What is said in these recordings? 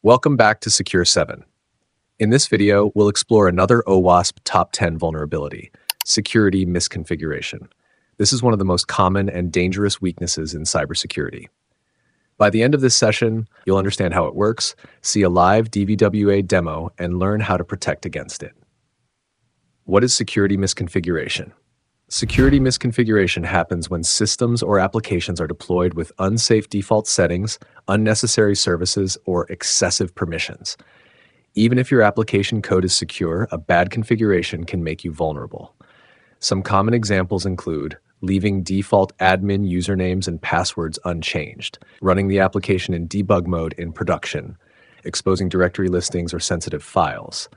Welcome back to Secure 7. In this video, we'll explore another OWASP Top 10 vulnerability, Security Misconfiguration. This is one of the most common and dangerous weaknesses in cybersecurity. By the end of this session, you'll understand how it works, see a live DVWA demo, and learn how to protect against it. What is security misconfiguration? Security misconfiguration happens when systems or applications are deployed with unsafe default settings, unnecessary services, or excessive permissions. Even if your application code is secure, a bad configuration can make you vulnerable. Some common examples include leaving default admin usernames and passwords unchanged, running the application in debug mode in production, exposing directory listings or sensitive files,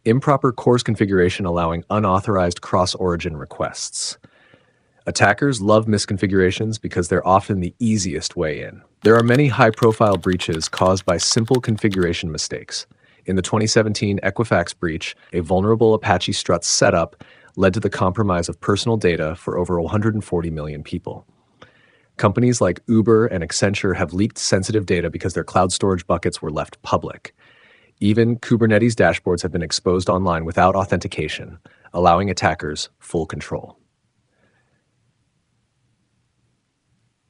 improper CORS configuration allowing unauthorized cross-origin requests. Attackers love misconfigurations because they're often the easiest way in. There are many high-profile breaches caused by simple configuration mistakes. In the 2017 Equifax breach, a vulnerable Apache Struts setup led to the compromise of personal data for over 140 million people. Companies like Uber and Accenture have leaked sensitive data because their cloud storage buckets were left public. Even Kubernetes dashboards have been exposed online without authentication, allowing attackers full control.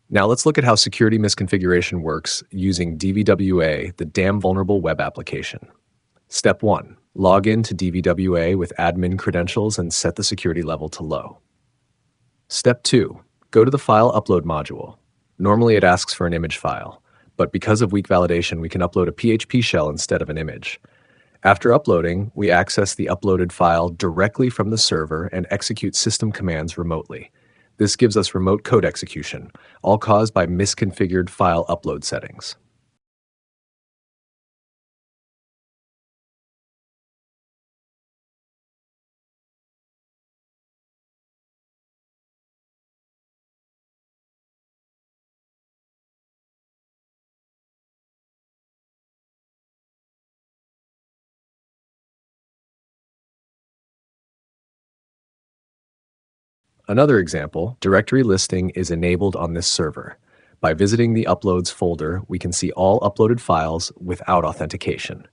Now let's look at how security misconfiguration works using DVWA, the Damn Vulnerable Web Application. Step 1. Log in to DVWA with admin credentials and set the security level to low. Step 2. Go to the File Upload module. Normally it asks for an image file, but because of weak validation, we can upload a PHP shell instead of an image. After uploading, we access the uploaded file directly from the server and execute system commands remotely. This gives us remote code execution, all caused by misconfigured file upload settings. Another example, directory listing is enabled on this server. By visiting the Uploads folder, we can see all uploaded files without authentication.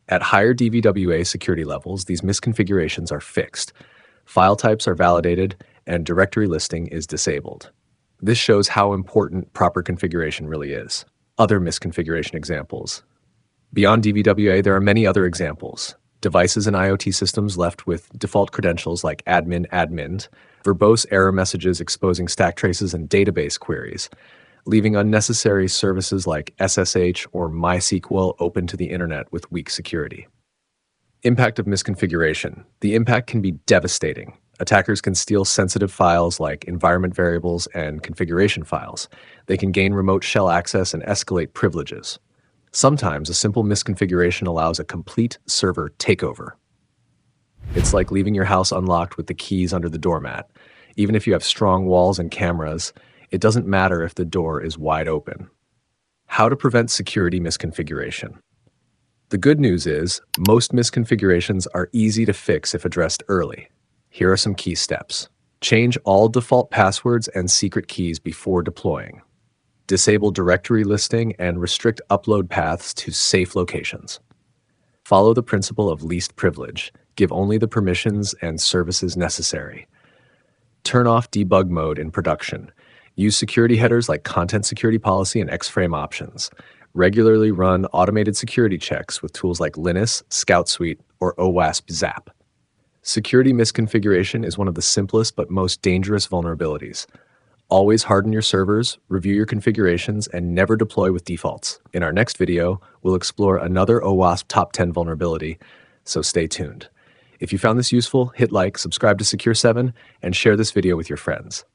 At higher DVWA security levels, these misconfigurations are fixed, file types are validated, and directory listing is disabled. This shows how important proper configuration really is. Other misconfiguration examples. Beyond DVWA, there are many other examples. Devices and IoT systems left with default credentials like admin, verbose error messages exposing stack traces and database queries, leaving unnecessary services like SSH or MySQL open to the internet with weak security. Impact of misconfiguration. The impact can be devastating. Attackers can steal sensitive files like environment variables and configuration files. They can gain remote shell access and escalate privileges. Sometimes a simple misconfiguration allows a complete server takeover. It's like leaving your house unlocked with the keys under the doormat. Even if you have strong walls and cameras, it doesn't matter if the door is wide open. How to prevent security misconfiguration. The good news is, most misconfigurations are easy to fix if addressed early. Here are some key steps. Change all default passwords and secret keys before deploying. Disable directory listing and restrict upload paths to safe locations. Follow the principle of least privilege. Give only the permissions and services necessary. Turn off debug mode in production. Use security headers like Content Security Policy and X-Frame options. Regularly run automated security checks with tools like Linus, Scout Suite, or OWASP Zap. Security misconfiguration is one of the simplest but most dangerous vulnerabilities. Always harden your servers, review your configurations, and never deploy with defaults. In our next video, we'll explore another OWASP Top 10 vulnerability, so stay tuned. If you found this useful, hit like, subscribe to Secure 7, and share this video with your friends.